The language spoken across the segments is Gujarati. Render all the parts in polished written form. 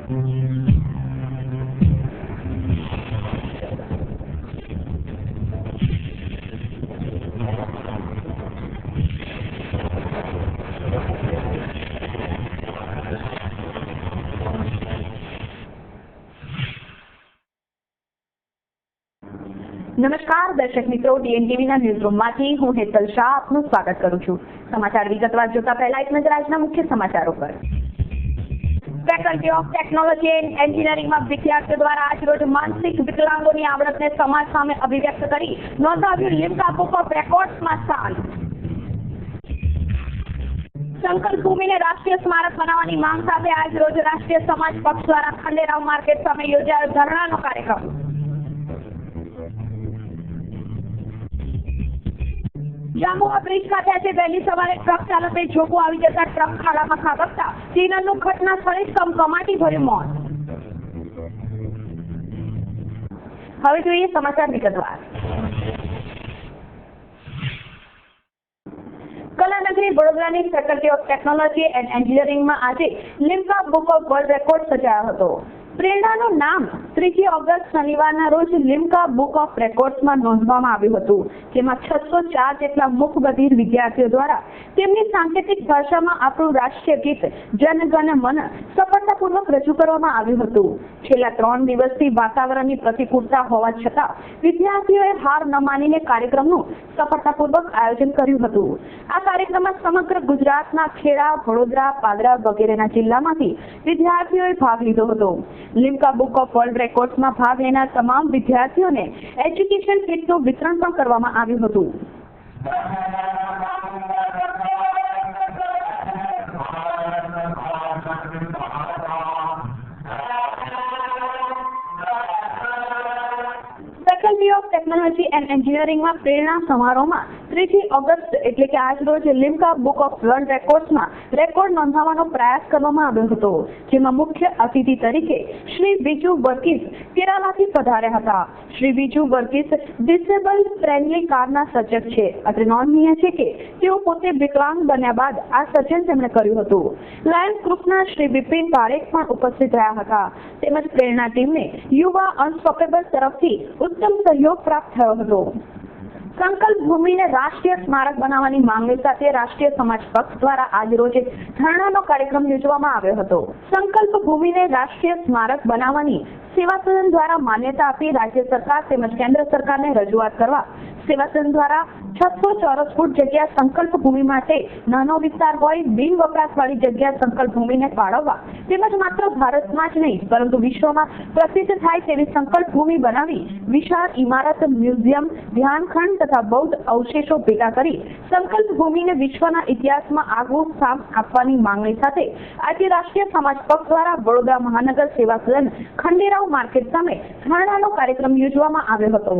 નમસ્કાર દર્શક મિત્રો, ડીએનટીવીના ન્યૂઝરૂમમાંથી હું હેતલ શાહ આપનું સ્વાગત કરું છું। સમાચાર વિગતવાર જોતા પહેલા એક નજર આજના મુખ્ય સમાચારો પર। ફેકલ્ટી ઓફ ટેકનોલોજી એન્ડ એન્જિનિયરિંગમાં વિદ્યાર્થીઓ દ્વારા આજરોજ માનસિક વિકલાંગોની આવડતને સમાજ સામે અભિવ્યક્ત કરી નોંધાવ્યું લિમ્કા બુક ઓફ રેકોર્ડ્સમાં સ્થાન। સંકલ્પ ભૂમિને રાષ્ટ્રીય સ્મારક બનાવવાની માંગ સાથે આજરોજ રાષ્ટ્રીય સમાજ પક્ષ દ્વારા ખંડેરાવ માર્કેટ સામે યોજાયેલ ધરણાનો કાર્યક્રમ। જાંબુઆ બ્રિજ ખાતે આજે વહેલી સવારે ટ્રક ચાલકે જોખો આવી જતા ટ્રક ખાડામાં ખાબકતા ક્લીનરનું ઘટના સ્થળે કમકમાટી ભર્યું મોત। હવે જોઈએ સમાચાર વિગતવાર। કલાનગરી વડોદરાની ફેકલ્ટી ઓફ ટેકનોલોજી એન્ડ એન્જિનિયરિંગમાં આજે Limca book of world record સજાયો હતો। પ્રેરણાનું નામ 3 ઓગસ્ટ શનિવારના રોજ લિમ્કા બુક ઓફ રેકોર્ડ્સમાં નોંધવામાં આવ્યું હતું, જેમાં 604 જેટલા મૂકબધિર વિદ્યાર્થીઓ દ્વારા તેમની સાંકેતિક ભાષામાં આપણું રાષ્ટ્રીય ગીત જન ગણ મન સફળતાપૂર્વક રજૂ કરવામાં આવ્યું હતું। છેલ્લા 3 દિવસથી વાતાવરણની પ્રતિકૂળતા હોવા છતાં વિદ્યાર્થીઓએ હાર ન માનીને કાર્યક્રમનું સફળતાપૂર્વક આયોજન કર્યું હતું। આ કાર્યક્રમમાં સમગ્ર ગુજરાતના ખેડા, વડોદરા, પાદરા વગેરેના જિલ્લામાંથી વિદ્યાર્થીઓએ ભાગ લીધો હતો। લિમ્કા બુક ઓફ વર્લ્ડ રેકોર્ડ્સમાં ભાગ લેનાર તમામ વિદ્યાર્થીઓને એજ્યુકેશન કિટનું વિતરણ પણ કરવામાં આવ્યું હતું। ફેકલ્ટી ઓફ ટેકનોલોજી એન્ડ એન્જિનિયરિંગમાં પ્રેરણા સમારોહમાં 3 ઓગસ્ટ એટલે કે આજ રોજ લિમ્કા બુક ઓફ વર્લ્ડ રેકોર્ડ્સમાં રેકોર્ડ નોંધાવવાનો પ્રયાસ કરવામાં આવ્યો હતો, જેમાં મુખ્ય અતિથિ તરીકે શ્રી બીજુ વર્ગીસ કેરાલાથી પધાર્યા હતા। શ્રી બીજુ વર્ગીસ ડિસેબલ ફ્રેન્ડલી કારના સર્જક છે। અત્રે નોંધનીય છે કે તેઓ પોતે વિકલાંગ બન્યા બાદ આ સર્જન તેમણે કર્યું હતું। લાયન્સ ગ્રુપના શ્રી બિપિન પારેખ પણ ઉપસ્થિત રહ્યા હતા, તેમજ પ્રેરણા ટીમને યુવા અનસ્ટોપેબલ તરફથી ઉત્તમ સહયોગ પ્રાપ્ત થયો હતો। સંકલ્પ ભૂમિને રાષ્ટ્રીય સ્મારક બનાવવાની માંગણી સાથે રાષ્ટ્રીય સમાજ પક્ષ દ્વારા આજરોજ ધરણાનો કાર્યક્રમ યોજવામાં આવ્યો હતો। સંકલ્પ ભૂમિને રાષ્ટ્રીય સ્મારક બનાવવાની સેવા સદન દ્વારા માન્યતા આપી રાજ્ય સરકાર તેમજ કેન્દ્ર સરકારને રજૂઆત કરવા સેવા સદન દ્વારા 600 ચોરસ ફૂટ જગ્યા સંકલ્પ ભૂમિ માટે નાનો વિસ્તાર હોય બિન વપરાશવાળી જગ્યા સંકલ્પ ભૂમિને ફાળવવા તેમજ માત્ર ભારતમાં જ નહીં પરંતુ વિશ્વમાં પ્રસિદ્ધ થાય તેવી સંકલ્પ ભૂમિ બનાવી વિશાળ ઇમારત, મ્યુઝિયમ, ધ્યાનખંડ તથા બૌદ્ધ અવશેષો ભેગા કરી સંકલ્પ ભૂમિને વિશ્વના ઇતિહાસમાં આગવું સ્થાન આપવાની માંગણી સાથે આજે રાષ્ટ્રીય સમાજ પક્ષ દ્વારા વડોદરા મહાનગર સેવા સદન ખંડેરાવ માર્કેટ સામે ધરણાનો કાર્યક્રમ યોજવામાં આવ્યો હતો।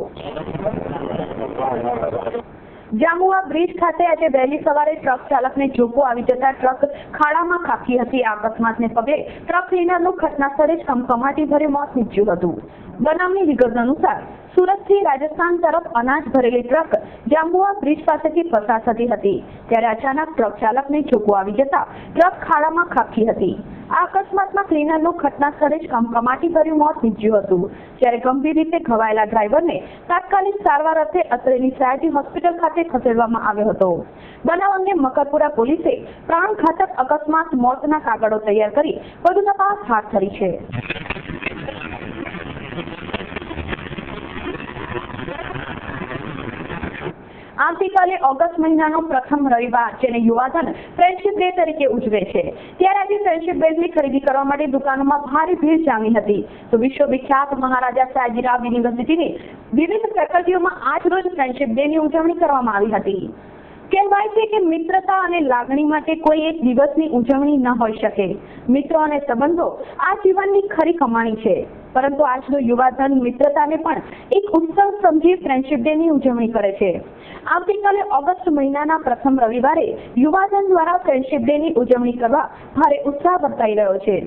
જાંબુઆ બ્રિજ ખાતે આજે વહેલી સવારે ટ્રક ચાલકને જોખો આવી જતા ટ્રક ખાડામાં ખાબકી હતી। આ અકસ્માતને પગલે ટ્રક ક્લીનરનું ઘટના સ્થળે જ કમકમાટી ભર્યું મોત નીપજ્યું હતું। બનાવની વિગત અનુસાર સુરતથી રાજસ્થાન તરફ અનાજ ભરેલી ટ્રક જાંબુઆ બ્રિજ પાસેથી પસાર થતી હતી ત્યારે અચાનક ટ્રક ચાલકને જોખો આવી જતા ટ્રક ખાડામાં ખાબકી હતી। આ અકસ્માતમાં ક્લીનરનું ઘટના સ્થળે જ કમકમાટી ભર્યું મોત નીપજ્યું હતું, જ્યારે ગંભીર રીતે ઘવાયેલા ડ્રાઈવરને તાત્કાલિક સારવાર અર્થે અત્રેની સયાજી હોસ્પિટલ ખાતે ખસેડવામાં આવ્યો હતો। બનાવ અંગે મકરપુરા પોલીસે પ્રાણઘાતક અકસ્માત મોતના કાગળો તૈયાર કરી વધુ તપાસ હાથ ધરી છે। આવતીકાલે ઓગસ્ટ મહિનાનો પ્રથમ રવિવાર જેને યુવાધન ફ્રેન્ડશિપ ડે તરીકે ઉજવે છે, ત્યારે આજે ફ્રેન્ડશિપ બેગની ખરીદી કરવા માટે દુકાનોમાં ભારે ભીડ જામી હતી। તો વિશ્વવિખ્યાત મહારાજા સયાજીરાવ યુનિવર્સિટીની વિવિધ ફેકલ્ટીઓમાં આજ રોજ ફ્રેન્ડશિપ ડેની ઉજવણી કરવામાં આવી હતી। કહેવાય છે કે મિત્રતા અને લાગણી માટે કોઈ એક દિવસની ઉજવણી ન હોઈ શકે। મિત્રો અને સંબંધો આ જીવનની ખરી કમાણી છે, પરંતુ આજનો યુવાધન મિત્રતાને પણ એક ઉત્સવ સમજી ફ્રેન્ડશિપ ડેની ઉજવણી કરે છે। આવતીકાલે ઓગસ્ટ મહિનાના પ્રથમ રવિવારે યુવાધન દ્વારા ફ્રેન્ડશિપ ડેની ઉજવણી કરવા ભારે ઉત્સાહ વર્તાઈ રહ્યો છે।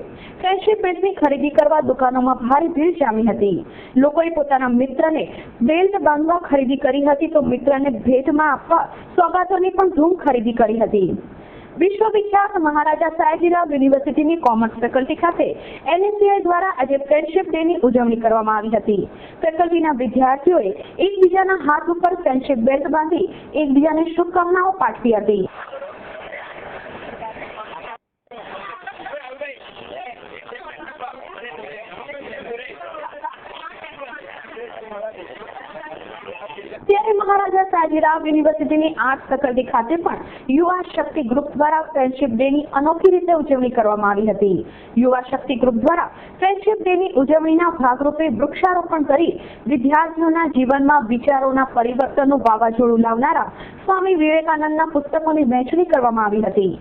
ફ્રેન્ડશિપ બેલ્ટની ખરીદી કરવા દુકાનોમાં ભારે ભીડ જામી હતી। લોકોએ પોતાના મિત્રને બેલ્ટ બાંધવા ખરીદી કરી હતી તો મિત્રને ભેટમાં આપવા સોગાદોની પણ ધૂમ ખરીદી કરી હતી। વિશ્વવિખ્યાત મહારાજા સયાજીરાવ યુનિવર્સિટીની કોમર્સ ફેકલ્ટી ખાતે NSCI દ્વારા આજે ફ્રેન્ડશિપ ડેની ઉજવણી કરવામાં આવી હતી। ફેકલ્ટીના વિદ્યાર્થીઓએ એકબીજાના હાથ ઉપર ફ્રેન્ડશિપ બેલ્ટ બાંધી એકબીજાને શુભકામનાઓ પાઠવી હતી। ત્યારે મહારાજા સયાજીરાવ યુનિવર્સિટીની આર્ટ્સ ફેકલ્ટી ખાતે પણ યુવા શક્તિ ગ્રુપ દ્વારા ફ્રેન્ડશિપ ડેની અનોખી રીતે ઉજવણી કરવામાં આવી હતી। યુવા શક્તિ ગ્રુપ દ્વારા ફ્રેન્ડશિપ ડેની ઉજવણીના ભાગરૂપે વૃક્ષારોપણ કરી વિદ્યાર્થીઓના જીવનમાં વિચારોના પરિવર્તનનું વાવાઝોડું લાવનારા સ્વામી વિવેકાનંદના પુસ્તકોની વહેંચણી કરવામાં આવી હતી।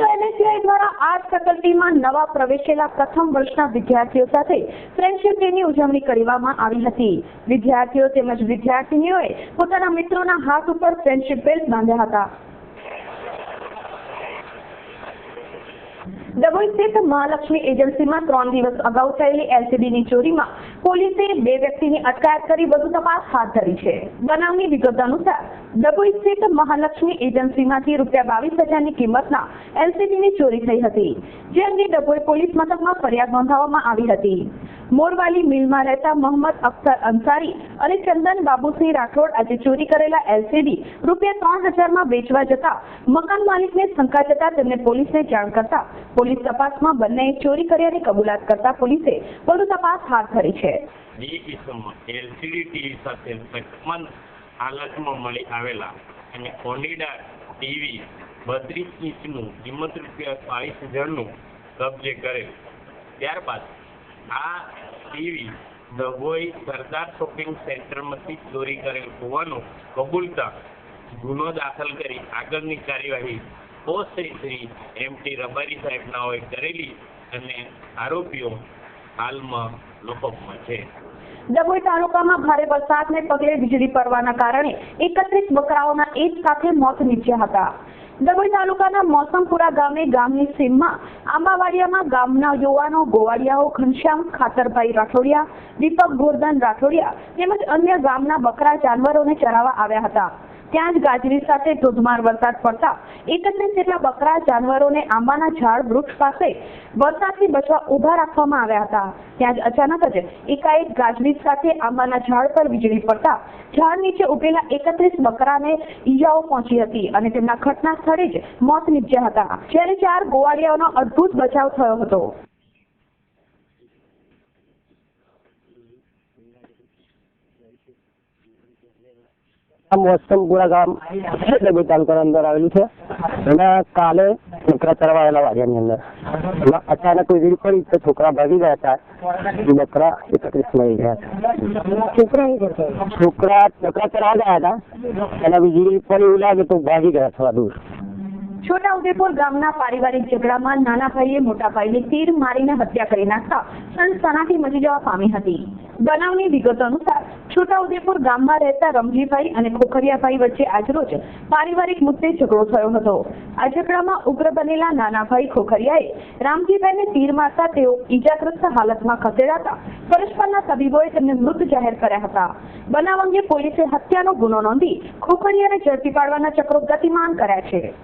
NSCI દ્વારા આર્ટ્સ ફેકલ્ટીમાં નવા પ્રવેશેલા પ્રથમ વર્ષના વિદ્યાર્થીઓ સાથે ફ્રેન્ડશિપ ડેની ઉજવણી કરવામાં આવી હતી। વિદ્યાર્થીઓ તેમજ વિદ્યાર્થીનીઓએ પોતાના મિત્રોના હાથ ઉપર ફ્રેન્ડશિપ બેલ્ટ બાંધ્યા હતા। ડભોઈ સ્થિત મહાલક્ષ્મી એજન્સીમાં 3 દિવસ અગાઉ થયેલી LCDની ચોરીમાં પોલીસે 2 વ્યક્તિની અટકાયત કરી વધુ તપાસ હાથ ધરી છે। બનાવની વિગત અનુસાર ડભોઈ સ્થિત મહાલક્ષ્મી એજન્સીમાંથી ₹22,000ની કિંમતના LCDની ચોરી થઈ હતી, જે અંગે ડભોઈ પોલીસ મથકમાં ફરિયાદ નોંધાવવામાં આવી હતી। મોરવાલી મિલમાં રહેતા મોહમ્મદ અખ્તર અંસારી અને ચંદન બાબુસિંહ રાઠોડ આજે ચોરી કરેલા LCD ₹3,000માં વેચવા જતા મકાન માલિકને શંકા જતા તેમને પોલીસને જાણ કરતા પોલીસ તપાસમાં બંનેએ ચોરી કર્યાની કબૂલાત કરતા પોલીસે વધુ તપાસ હાથ ધરી છે। LCD ટીવી સાથે વર્તમાન હાલતમાં મળી આવેલા અને ઓનિડા ટીવી 32 ઇંચનું કિંમત ₹22,000નું કબજે કરેલ। ત્યારબાદ આ ટીવી ડભોઈ સરદાર શોપિંગ સેન્ટરમાંથી ચોરી કરેલ હોવાનું કબૂલતા ગુનો દાખલ કરી આગળની કાર્યવાહી પોસ્ટ શ્રી MT રબારી સાહેબનાઓએ કરેલી અને આરોપીઓ હાલમાં લોકઅપમાં છે। ડભોઈ તાલુકામાં ભારે વરસાદને પગલે વીજળી પડવાના કારણે 31 બકરાઓના એક સાથે મોત નીપજ્યા હતા। ડભોઈ તાલુકાના મોસમપુરા ગામે ગામની સીમમાં આંબાવાડિયામાં ગામના યુવાનો ગોવાળિયાઓ ઘનશ્યામ ખાતરભાઈ રાઠોડિયા, દીપક ગોરધન રાઠોડિયા તેમજ અન્ય ગામના બકરા જાનવરોને ચરાવવા આવ્યા હતા। ત્યાં જ ગાજવીજ સાથે ધોધમાર વરસાદ પડતા 31 જેટલા બકરા જાનવરોને આંબાના ઝાડ વૃક્ષ પાસે વરસાદથી બચવા ઊભા રાખવામાં આવ્યા હતા। ત્યાં જ અચાનક જ એકાએક ગાજવીજ સાથે આંબાના ઝાડ પર વીજળી પડતા ઝાડ નીચે ઉભેલા 31 બકરાને ઈજાઓ પહોંચી હતી અને તેમના ઘટના સ્થળે જ મોત નીપજ્યા હતા, જ્યારે 4 ગોવાળિયાઓનો અદ્ભુત બચાવ થયો હતો। મોસમપુરા ગામ ડભોઈ તાલુકાના અંદર આવેલું છે અને કાલે છોકરા ચરવા આવેલા વાડિયાની અંદર અચાનક વીજળી પડી તો છોકરા ભાગી ગયા હતા। બકરા 31 મળી ગયા હતા। છોકરા બકરા ચરવા ગયા હતા અને વીજળી પડી એવું લાગે તો ભાગી ગયા થોડા દૂર। છોટાઉદેપુર ગામના પારિવારિક ઝઘડામાં નાના ભાઈએ મોટા ભાઈને તીર મારીને હત્યા કરી નાખતા સનસનાટી મચી જવા પામી હતી। બનાવની વિગત અનુસાર છોટાઉદેપુર ગામમાં રહેતા રમજીભાઈ અને ખોખરિયાભાઈ વચ્ચે આજરોજ પારિવારિક મુદ્દે ઝઘડો થયો હતો। આ ઝઘડામાં ઉગ્ર બનેલા નાના ભાઈ ખોખરિયાએ રામજીભાઈને તીર મારતા તેઓ ઈજાગ્રસ્ત હાલતમાં ખસેડાતા પરસ્પરના તબીબોએ તેમને મૃત જાહેર કર્યા હતા। બનાવ અંગે પોલીસે હત્યાનો ગુનો નોંધી ખોખરિયાને ઝડપી પાડવાના ચક્રો ગતિમાન કર્યા છે।